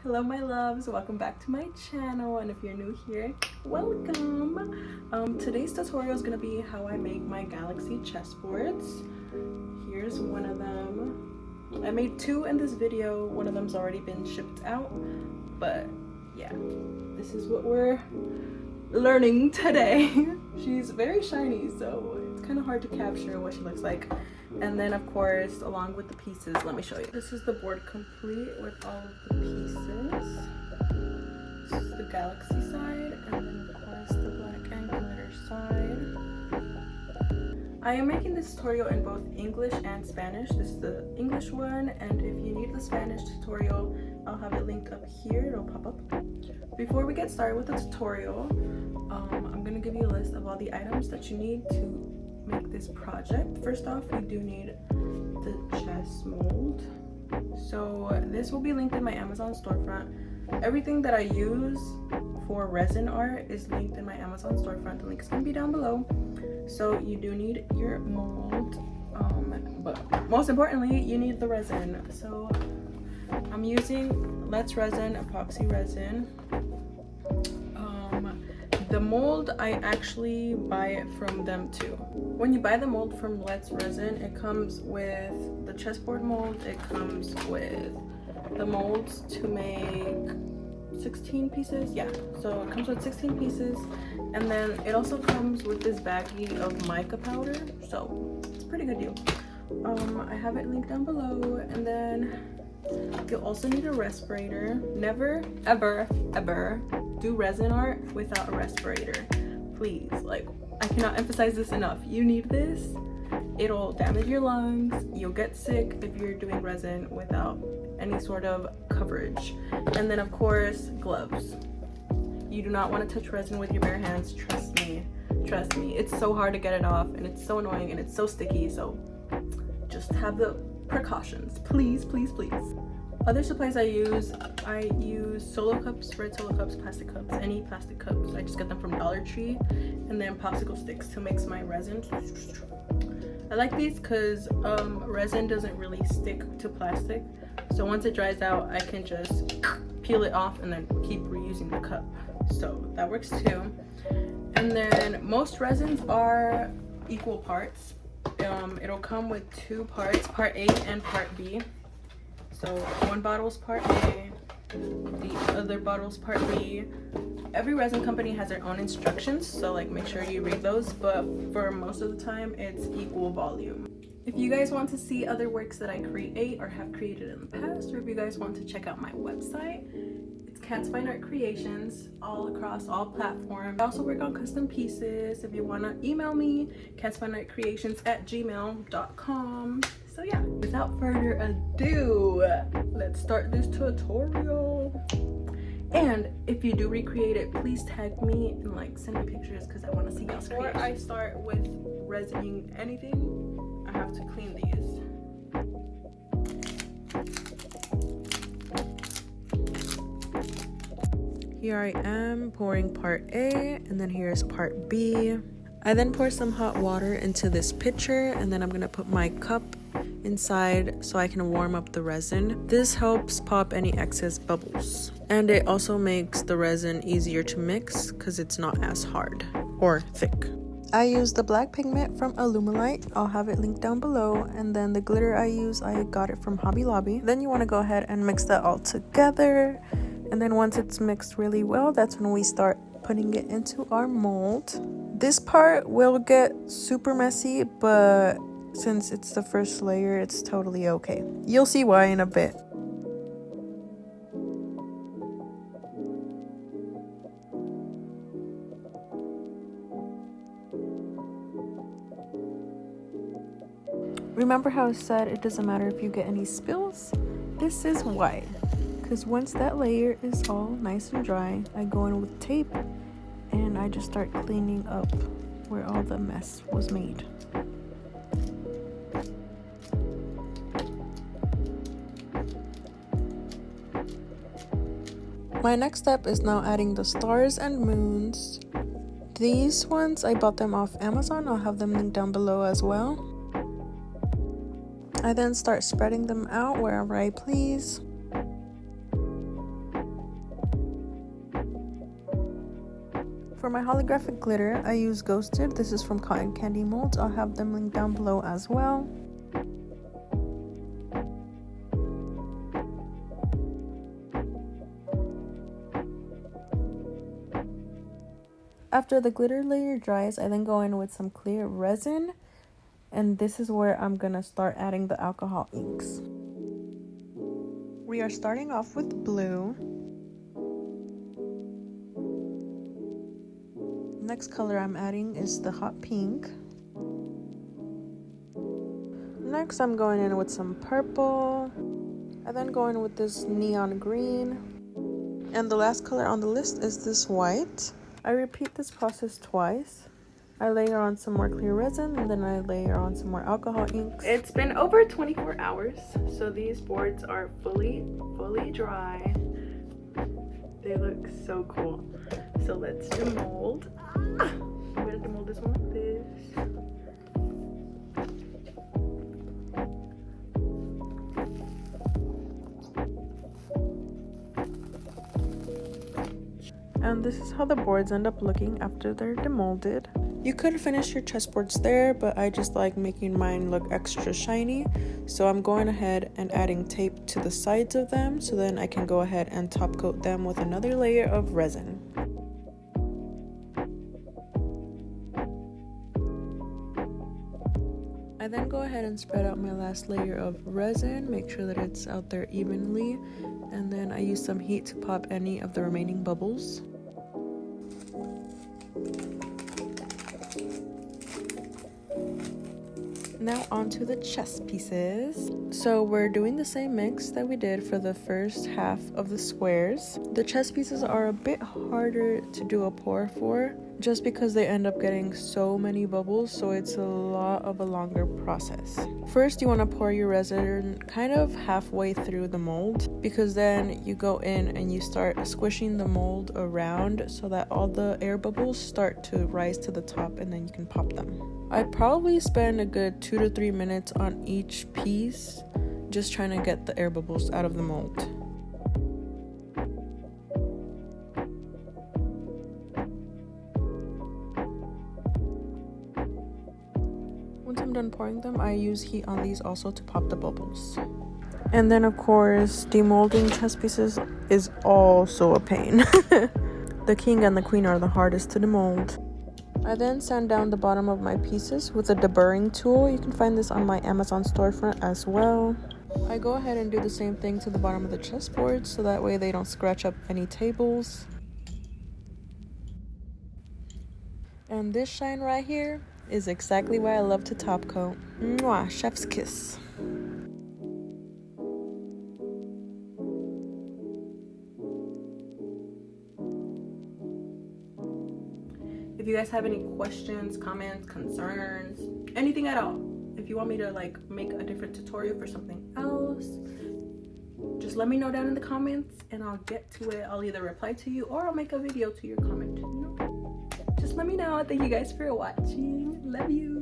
Hello my loves, welcome back to my channel, and if you're new here, welcome. Today's tutorial is going to be how I make my galaxy chessboards. Here's one of them. I made two in this video. One of them's already been shipped out, but yeah, this is what we're learning today. She's very shiny, so it's kind of hard to capture what she looks like. And then of course, along with the pieces, let me show you. This is the board complete with all of the pieces. This is the galaxy side, and then of course the black and glitter side. I am making this tutorial in both English and Spanish. This is the English one, and if you need the Spanish tutorial, I'll have it linked up here. It'll pop up. Before we get started with the tutorial, I'm gonna give you a list of all the items that you need to make this project. First off, you do need the chess mold. So this will be linked in my Amazon storefront. Everything that I use for resin art is linked in my Amazon storefront. The link is going to be down below. So you do need your mold, but most importantly, you need the resin. So I'm using Let's Resin epoxy resin. The mold, I actually buy it from them too. When you buy the mold from Let's Resin, it comes with the chessboard mold. It comes with the molds to make 16 pieces. Yeah, so it comes with 16 pieces. And then it also comes with this baggie of mica powder. So it's a pretty good deal. I have it linked down below. And then you'll also need a respirator. Never, ever, ever do resin art without a respirator. Please, like, I cannot emphasize this enough. You need this. It'll damage your lungs. You'll get sick if you're doing resin without any sort of coverage. And then of course, gloves. You do not want to touch resin with your bare hands. Trust me. Trust me. It's so hard to get it off, and it's so annoying, and it's so sticky. So just have the precautions. Please, please, please. Other supplies I use solo cups, red solo cups, plastic cups, any plastic cups. I just get them from Dollar Tree. And then popsicle sticks to mix my resin. I like these because resin doesn't really stick to plastic. So once it dries out, I can just peel it off and then keep reusing the cup. So that works too. And then most resins are equal parts. It'll come with two parts, part A and part B. So one bottle's part A, the other bottle's part B. Every resin company has their own instructions, so like make sure you read those, but for most of the time it's equal volume. If you guys want to see other works that I create or have created in the past, or if you guys want to check out my website, it's Cat's Fine Art Creations, all across all platforms. I also work on custom pieces. If you want to email me, catsfineartcreations@gmail.com. So yeah, without further ado, let's start this tutorial. And if you do recreate it, please tag me and like send me pictures because I want to see y'all's creations. Before I start with resining anything, I have to clean these. Here I am pouring part A, and then here's part B. I then pour some hot water into this pitcher, and then I'm gonna put my cup inside so I can warm up the resin. This helps pop any excess bubbles, and it also makes the resin easier to mix because it's not as hard or thick. I use the black pigment from Alumilite. I'll have it linked down below. And then the glitter I use, I got it from Hobby Lobby. Then you want to go ahead and mix that all together. And then once it's mixed really well, that's when we start putting it into our mold. This part will get super messy, but since it's the first layer, it's totally okay. You'll see why in a bit. Remember how I said it doesn't matter if you get any spills? This is why. Because once that layer is all nice and dry, I go in with tape and I just start cleaning up where all the mess was made. My next step is now adding the stars and moons. These ones, I bought them off Amazon. I'll have them linked down below as well. I then start spreading them out wherever I please. For my holographic glitter, I use Ghosted. This is from Cotton Candy Molds. I'll have them linked down below as well. After the glitter layer dries, I then go in with some clear resin, and this is where I'm gonna start adding the alcohol inks. We are starting off with blue. Next color I'm adding is the hot pink. Next I'm going in with some purple. I then go in with this neon green. And the last color on the list is this white. I repeat this process twice. I layer on some more clear resin and then I layer on some more alcohol inks. It's been over 24 hours, so these boards are fully dry. They look so cool. So let's demold. I'm gonna demold this one like this. And this is how the boards end up looking after they're demolded. You could finish your chessboards there, but I just like making mine look extra shiny. So I'm going ahead and adding tape to the sides of them, so then I can go ahead and top coat them with another layer of resin. I then go ahead and spread out my last layer of resin, make sure that it's out there evenly, and then I use some heat to pop any of the remaining bubbles. Now onto the chess pieces. So we're doing the same mix that we did for the first half of the squares. The chess pieces are a bit harder to do a pour for, just because they end up getting so many bubbles, so it's a lot of a longer process. First, you want to pour your resin kind of halfway through the mold, because then you go in and you start squishing the mold around so that all the air bubbles start to rise to the top, and then you can pop them. I'd probably spend a good 2 to 3 minutes on each piece, just trying to get the air bubbles out of the mold. Once I'm done pouring them, I use heat on these also to pop the bubbles. And then of course, demolding chess pieces is also a pain. The king and the queen are the hardest to demold. I then sand down the bottom of my pieces with a deburring tool. You can find this on my Amazon storefront as well. I go ahead and do the same thing to the bottom of the chessboard, so that way they don't scratch up any tables. And this shine right here is exactly why I love to top coat. Mwah, chef's kiss. If you guys have any questions, comments, concerns, anything at all, if you want me to like make a different tutorial for something else, just let me know down in the comments and I'll get to it. I'll either reply to you or I'll make a video to your comment. Just let me know. Thank you guys for watching. Love you.